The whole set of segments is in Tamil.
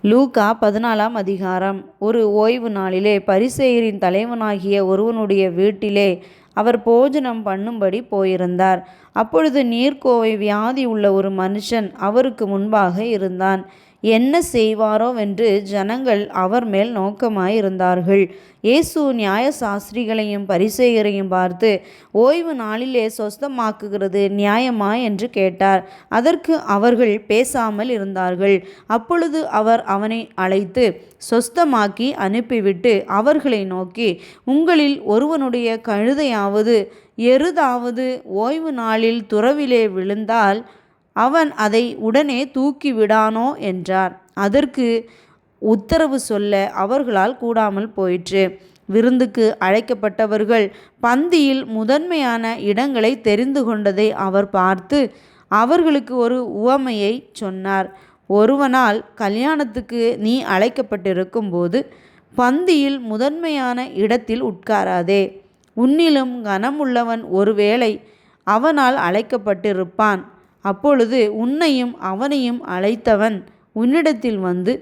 லூக்கா 14ஆம் அதிகாரம். ஒரு ஓய்வு நாளிலே பரிசேயரின் தலைவனாகிய ஒருவனுடைய வீட்டிலே அவர் போஜனம் பண்ணும்படி போயிருந்தார். அப்பொழுது நீர்க்கோவை வியாதி உள்ள ஒரு மனுஷன் அவருக்கு முன்பாக இருந்தான். என்ன செய்வாரோவென்று ஜனங்கள் அவர் மேல் நோக்கமாயிருந்தார்கள். இயேசு நியாயசாஸ்திரிகளையும் பரிசேயரையும் பார்த்து, ஓய்வு நாளிலே சொஸ்தமாக்குகிறது நியாயமா என்று கேட்டார். அதற்கு அவர்கள் பேசாமல் இருந்தார்கள். அப்பொழுது அவர் அவனை அழைத்து சொஸ்தமாக்கி அனுப்பிவிட்டு அவர்களை நோக்கி, உங்களில் ஒருவனுடைய கழுதையாவது எருதாவது ஓய்வு நாளில் துறவிலே விழுந்தால் அவன் அதை உடனே தூக்கி விடானோ என்றார். அதற்கு உத்தரவு சொல்ல அவர்களால் கூடாமல் போயிற்று. விருந்துக்கு அழைக்கப்பட்டவர்கள் பந்தியில் முதன்மையான இடங்களை தெரிந்து கொண்டதை அவர் பார்த்து அவர்களுக்கு ஒரு உவமையை சொன்னார். ஒருவனால் கல்யாணத்துக்கு நீ அழைக்கப்பட்டிருக்கும் போது பந்தியில் முதன்மையான இடத்தில் உட்காராதே. உன்னிலும் கனமுள்ளவன் ஒருவேளை அவனால் அழைக்கப்பட்டிருப்பான். அப்பொழுது உன்னையும் அவனையும் அழைத்தவன் உன்னிடத்தில் வந்து,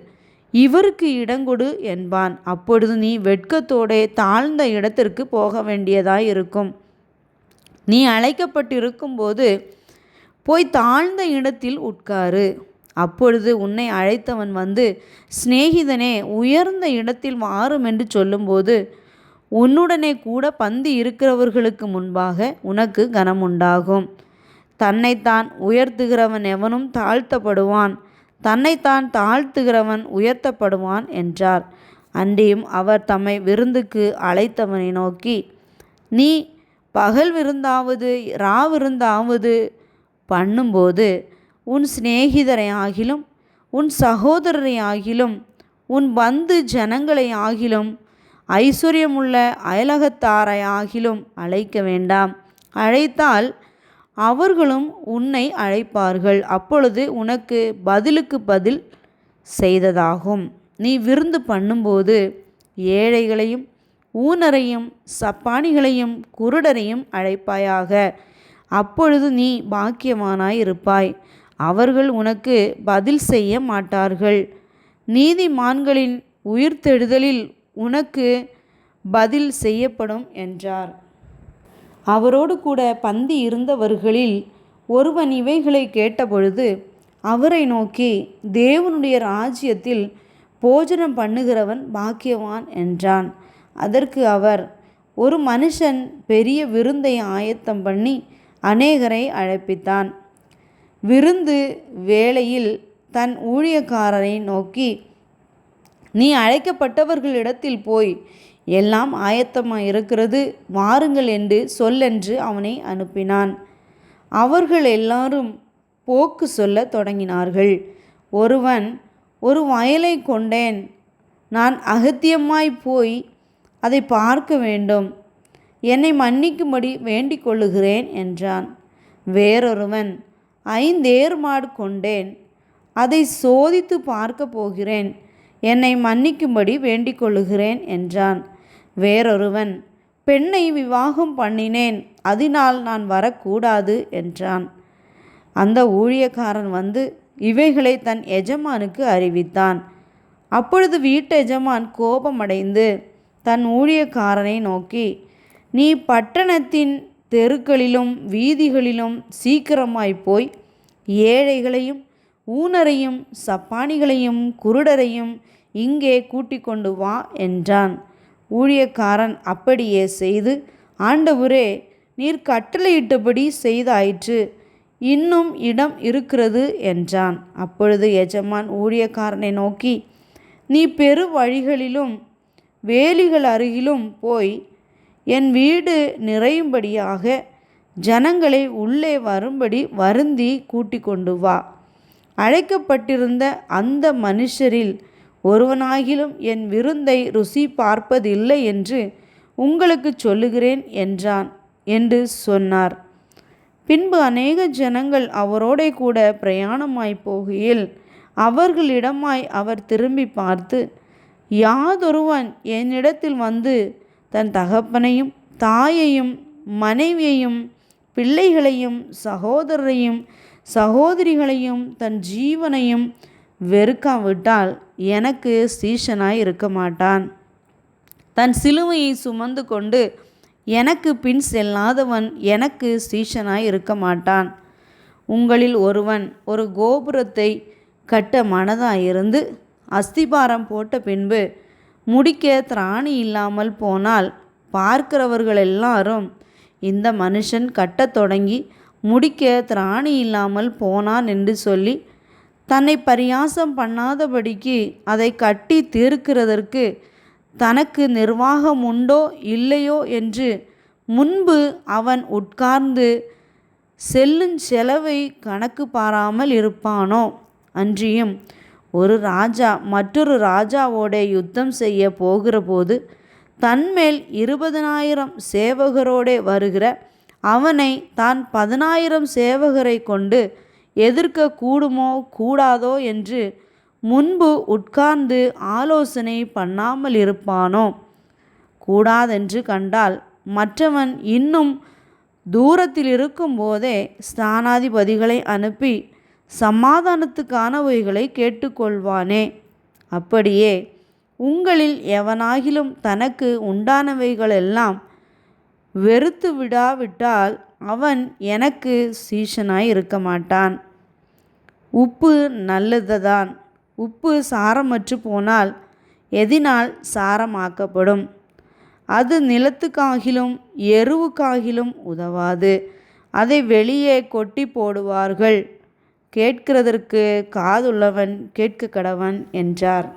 இவருக்கு இடங்கொடு என்பான். அப்பொழுது நீ வெட்கத்தோடே தாழ்ந்த இடத்திற்கு போக வேண்டியதாயிருக்கும். நீ அழைக்கப்பட்டிருக்கும் போது போய் தாழ்ந்த இடத்தில் உட்காரு. அப்பொழுது உன்னை அழைத்தவன் வந்து, சிநேகிதனே, உயர்ந்த இடத்தில் வாரும் என்று சொல்லும்போது உன்னுடனே கூட பந்தி இருக்கிறவர்களுக்கு முன்பாக உனக்கு கனமுண்டாகும். தன்னைத்தான் உயர்த்துகிறவன் எவனும் தாழ்த்தப்படுவான், தன்னைத்தான் தாழ்த்துகிறவன் உயர்த்தப்படுவான் என்றார். அன்றியும் அவர் தம்மை விருந்துக்கு அழைத்தவனை நோக்கி, நீ பகல் விருந்தாவது ராவிருந்தாவது பண்ணும்போது உன் சிநேகிதரை ஆகிலும் உன் சகோதரரை ஆகிலும் உன் பந்து ஜனங்களை ஆகிலும் ஐஸ்வர்யமுள்ள அயலகத்தாரை ஆகிலும் அழைக்க வேண்டாம். அழைத்தால் அவர்களும் உன்னை அழைப்பார்கள். அப்பொழுது உனக்கு பதிலுக்கு பதில் செய்ததாகும். நீ விருந்து பண்ணும்போது ஏழைகளையும் ஊனரையும் சப்பானிகளையும் குருடரையும் அழைப்பாயாக. அப்பொழுது நீ பாக்கியவானாய் இருப்பாய். அவர்கள் உனக்கு பதில் செய்ய மாட்டார்கள். நீதிமான்களின் உயிர்த்தெழுதலில் உனக்கு பதில் செய்யப்படும் என்றார். அவரோடு கூட பந்தி இருந்தவர்களில் ஒருவன் இவைகளை கேட்டபொழுது அவரை நோக்கி, தேவனுடைய ராஜ்யத்தில் போஜனம் பண்ணுகிறவன் பாக்கியவான் என்றான். அதற்கு அவர், ஒரு மனுஷன் பெரிய விருந்தை ஆயத்தம் பண்ணி அநேகரை அழைப்பித்தான். விருந்து வேளையில் தன் ஊழியக்காரரை நோக்கி, நீ அழைக்கப்பட்டவர்களிடத்தில் போய், எல்லாம் ஆயத்தமாயிருக்கிறது, வாருங்கள் என்று சொல்லென்று அவனை அனுப்பினான். அவர்கள் எல்லாரும் போக்கு சொல்ல தொடங்கினார்கள். ஒருவன், ஒரு வயலை கொண்டேன், நான் அகத்தியமாய் போய் அதை பார்க்க வேண்டும், என்னை மன்னிக்கும்படி வேண்டிக் கொள்ளுகிறேன் என்றான். வேறொருவன், 5 ஏர் மாடு கொண்டேன், அதை சோதித்து பார்க்க போகிறேன், என்னை மன்னிக்கும்படி வேண்டிக் கொள்ளுகிறேன் என்றான். வேறொருவன், பெண்ணை விவாகம் பண்ணினேன், அதனால் நான் வரக்கூடாது என்றான். அந்த ஊழியக்காரன் வந்து இவைகளை தன் எஜமானுக்கு அறிவித்தான். அப்பொழுது வீட்டு எஜமான் கோபமடைந்து தன் ஊழியக்காரனை நோக்கி, நீ பட்டணத்தின் தெருக்களிலும் வீதிகளிலும் சீக்கிரமாய் போய் ஏழைகளையும் ஊனரையும் சப்பானிகளையும் குருடரையும் இங்கே கூட்டிக் கொண்டு வா என்றான். ஊழியக்காரன் அப்படியே செய்து, ஆண்டவரே, நீர் கட்டளையிட்டபடி செய்தாயிற்று, இன்னும் இடம் இருக்கிறது என்றான். அப்பொழுது எஜமான் ஊழியக்காரனை நோக்கி, நீ பெரு வழிகளிலும் வேலிகள் அருகிலும் போய் என் வீடு நிறையும்படியாக ஜனங்களை உள்ளே வரும்படி வருந்தி கூட்டிக் கொண்டு வா. அழைக்கப்பட்டிருந்த அந்த மனுஷரில் ஒருவனாகிலும் என் விருந்தை ருசி பார்ப்பதில்லை என்று உங்களுக்கு சொல்லுகிறேன் என்றான் என்று சொன்னார். பின்பு அநேக ஜனங்கள் அவரோட கூட பிரயாணமாய் போகையில் அவர்களிடமாய் அவர் திரும்பி பார்த்து, யாதொருவன் என்னிடத்தில் வந்து தன் தகப்பனையும் தாயையும் மனைவியையும் பிள்ளைகளையும் சகோதரரையும் சகோதரிகளையும் தன் ஜீவனையும் வெறுக்காவிட்டால் எனக்கு சீஷனாய் இருக்க மாட்டான். தன் சிலுவையை சுமந்து கொண்டு எனக்கு பின் செல்லாதவன் எனக்கு சீஷனாய் இருக்க மாட்டான். உங்களில் ஒருவன் ஒரு கோபுரத்தை கட்ட மனதாயிருந்து அஸ்திபாரம் போட்ட பின்பு முடிக்க திராணி இல்லாமல் போனால் பார்க்கிறவர்கள் எல்லாரும், இந்த மனுஷன் கட்டத் தொடங்கி முடிக்க திராணி இல்லாமல் போனான் என்று சொல்லி தன்னை பரியாசம் பண்ணாதபடிக்கு அதை கட்டி தீர்க்கிறதற்கு தனக்கு நிர்வாகம் உண்டோ இல்லையோ என்று முன்பு அவன் உட்கார்ந்து செலவை கணக்கு பாராமல் இருப்பானோ? அன்றியும் ஒரு ராஜா மற்றொரு ராஜாவோட யுத்தம் செய்ய போகிற போது தன்மேல் 20,000 சேவகரோடே வருகிற அவனை தான் 10,000 சேவகரை கொண்டு எதிர்க்க கூடுமோ கூடாதோ என்று முன்பு உட்கார்ந்து ஆலோசனை பண்ணாமல் இருப்பானோ? கூடாதென்று கண்டால் மற்றவன் இன்னும் தூரத்தில் இருக்கும்போதே ஸ்தானாதிபதிகளை அனுப்பி சமாதானத்துக்கானவைகளை கேட்டுக்கொள்வானே. அப்படியே உங்களில் எவனாகிலும் தனக்கு உண்டானவைகளெல்லாம் வெறுத்து விடாவிட்டால் அவன் எனக்கு சீஷனாய் இருக்க மாட்டான். உப்பு நல்லதுதான். உப்பு சாரமற்று போனால் எதினால் சாரமாக்கப்படும்? அது நிலத்துக்காகிலும் எருவுக்காகிலும் உதவாது. அதை வெளியே கொட்டி போடுவார்கள். கேட்கிறதற்கு காதுள்ளவன் கேட்க கடவன் என்றார்.